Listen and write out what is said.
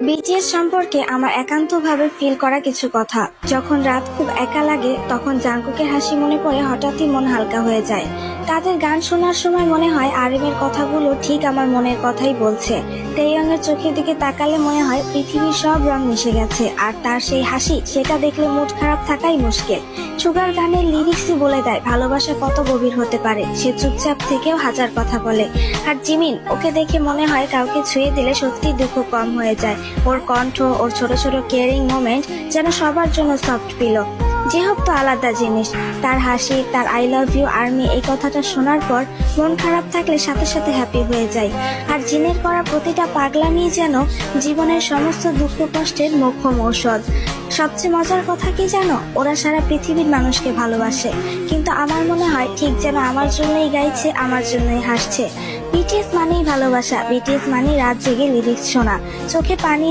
BTS সম্পর্কে আমার একান্তভাবে ফিল করা কিছু কথা। যখন রাত খুব একা লাগে তখন জাঙ্কুকের হাসি মনে পড়ে, হঠাৎই মন হালকা হয়ে যায়। তাদের গান শোনার সময় মনে হয় আরিমের কথাগুলো ঠিক আমার মনের কথাই বলছে। তেইয়ংয়ের চোখের দিকে তাকালে মনে হয় পৃথিবীর সব রং মিশে গেছে, আর তার সেই হাসি, সেটা দেখলে মুড খারাপ থাকাই মুশকিল। সুগার গানের লিরিক্সই বলে দেয় ভালোবাসা কত গভীর হতে পারে। সে চুপচাপ থেকেও হাজার কথা বলে। আর জিমিন, ওকে দেখে মনে হয় কাউকে ছুঁয়ে দিলে সত্যি দুঃখ কম হয়ে যায়। ওর কণ্ঠ, ওর ছোট ছোট কেয়ারিং মোমেন্ট যেন সবার জন্য সফট পিলো। যেহোক তো আলাদা জিনিস। তার হাসি, তার আই লাভ ইউ আর্মি, এই কথাটা শোনার পর মন খারাপ থাকলে সাথে সাথে হ্যাপি হয়ে যায়। আর জিনের করা প্রতিটা পাগলামি যেন জীবনের সমস্ত দুঃখ কষ্টের মোক্ষম ঔষধ। সবচেয়ে মজার কথা কি জানো, ওরা সারা পৃথিবীর মানুষকে ভালোবাসে, কিন্তু আমার মনে হয় ঠিক যেন আমার জন্যই গাইছে, আমার জন্যই হাসছে। বিটিএস মানেই ভালোবাসা, বিটিএস মানেই রাত জেগে লিরিক্স শোনা, চোখে পানি